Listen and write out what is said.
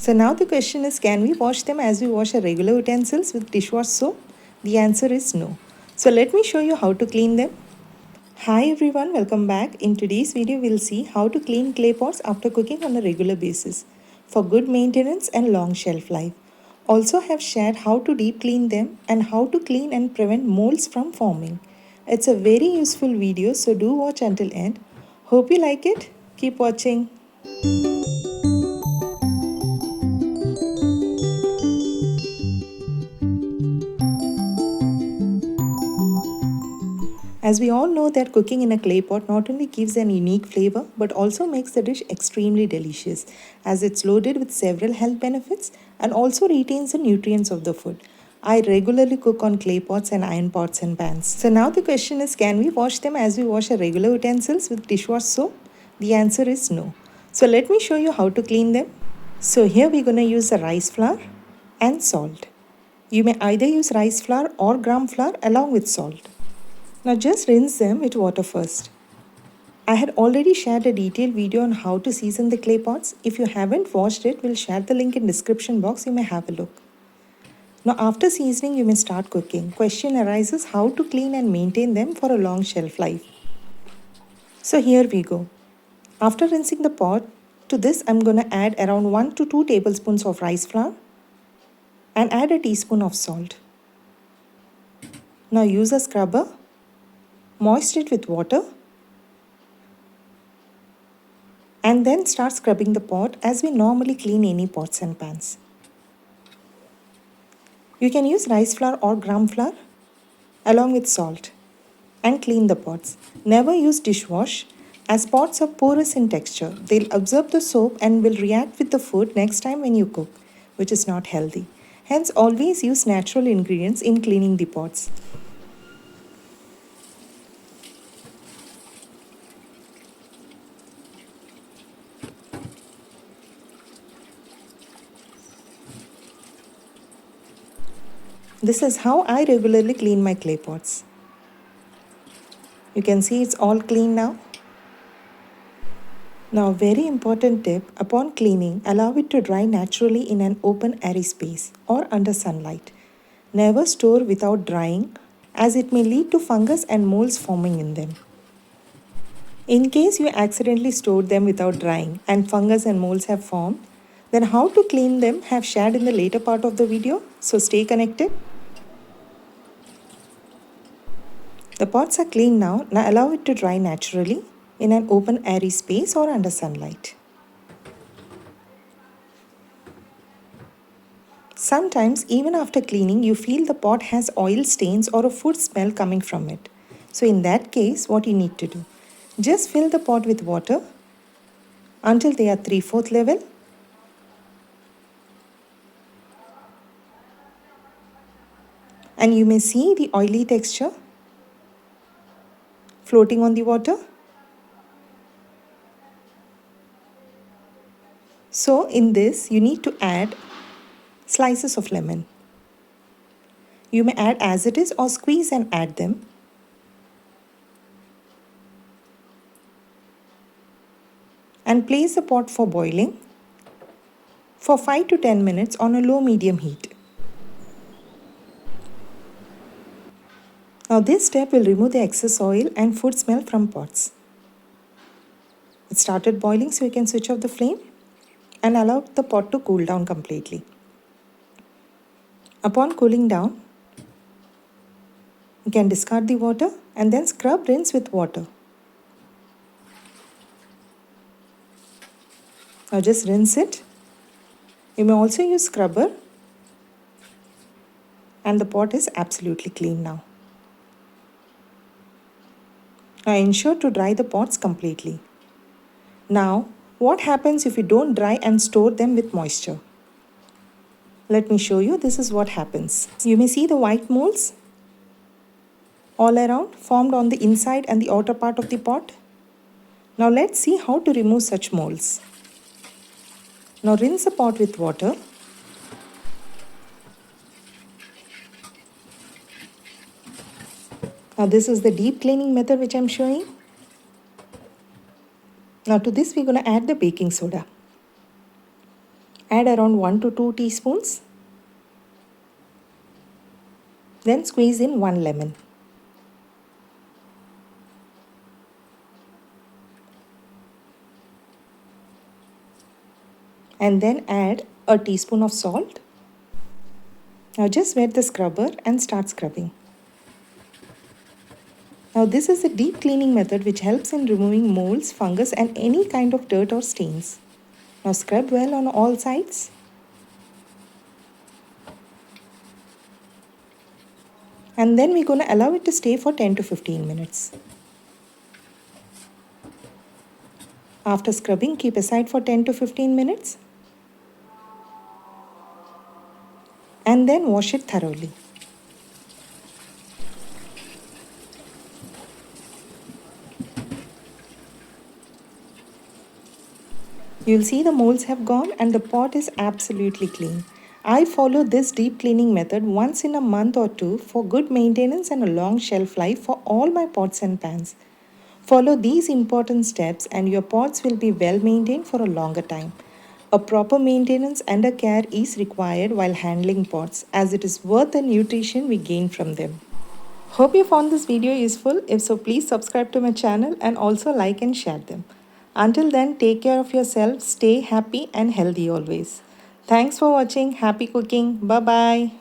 So now the question is, can we wash them as we wash our regular utensils with dishwash soap? The answer is no. So let me show you how to clean them. Hi everyone, welcome back. In today's video, we'll see how to clean clay pots after cooking on a regular basis for good maintenance and long shelf life. Also have shared how to deep clean them and how to clean and prevent molds from forming. It's a very useful video, so do watch until end. Hope you like it. Keep watching. As we all know that cooking in a clay pot not only gives an unique flavor but also makes the dish extremely delicious, as it's loaded with several health benefits and also retains the nutrients of the food. I regularly cook on clay pots and iron pots and pans. So now the question is, can we wash them as we wash our regular utensils with dishwash soap? The answer is no. So let me show you how to clean them. So here we're going to use the rice flour and salt. You may either use rice flour or gram flour along with salt. Now just rinse them with water first. I had already shared a detailed video on how to season the clay pots. If you haven't watched it, we'll share the link in description box. You may have a look. Now after seasoning, you may start cooking. Question arises how to clean and maintain them for a long shelf life. So here we go. After rinsing the pot, to this I'm going to add around 1 to 2 tablespoons of rice flour and add a teaspoon of salt. Now use a scrubber. Moist it with water and then start scrubbing the pot as we normally clean any pots and pans. You can use rice flour or gram flour along with salt and clean the pots. Never use dishwash as pots are porous in texture. They'll absorb the soap and will react with the food next time when you cook, which is not healthy. Hence, always use natural ingredients in cleaning the pots. This is how I regularly clean my clay pots. You can see it's all clean now. Now, very important tip, upon cleaning, allow it to dry naturally in an open airy space or under sunlight. Never store without drying as it may lead to fungus and molds forming in them. In case you accidentally stored them without drying and fungus and molds have formed, then how to clean them have shared in the later part of the video, so stay connected. The pots are clean now. Now allow it to dry naturally in an open airy space or under sunlight. Sometimes even after cleaning you feel the pot has oil stains or a food smell coming from it. So in that case, what you need to do? Just fill the pot with water until they are 3/4 level. And you may see the oily texture floating on the water. So in this, you need to add slices of lemon. You may add as it is or squeeze and add them. And place the pot for boiling for 5 to 10 minutes on a low-medium heat. Now this step will remove the excess oil and food smell from pots. It started boiling, so you can switch off the flame and allow the pot to cool down completely. Upon cooling down, you can discard the water and then scrub rinse with water. Now just rinse it. You may also use scrubber and the pot is absolutely clean now. Now ensure to dry the pots completely. Now, what happens if you don't dry and store them with moisture? Let me show you. This is what happens. You may see the white molds all around formed on the inside and the outer part of the pot. Now let's see how to remove such molds. Now rinse the pot with water. Now this is the deep cleaning method which I am showing. Now to this we're going to add the baking soda. Add around 1 to 2 teaspoons. Then squeeze in 1 lemon. And then add a teaspoon of salt. Now just wet the scrubber and start scrubbing. Now this is a deep cleaning method which helps in removing molds, fungus and any kind of dirt or stains. Now scrub well on all sides. And then we're going to allow it to stay for 10 to 15 minutes. After scrubbing, keep aside for 10 to 15 minutes. And then wash it thoroughly. You'll see the molds have gone and the pot is absolutely clean. I follow this deep cleaning method once in a month or two for good maintenance and a long shelf life for all my pots and pans. Follow these important steps and your pots will be well maintained for a longer time. A proper maintenance and a care is required while handling pots as it is worth the nutrition we gain from them. Hope you found this video useful. If so, please subscribe to my channel and also like and share them. Until then, take care of yourself, stay happy and healthy always. Thanks for watching. Happy cooking. Bye bye.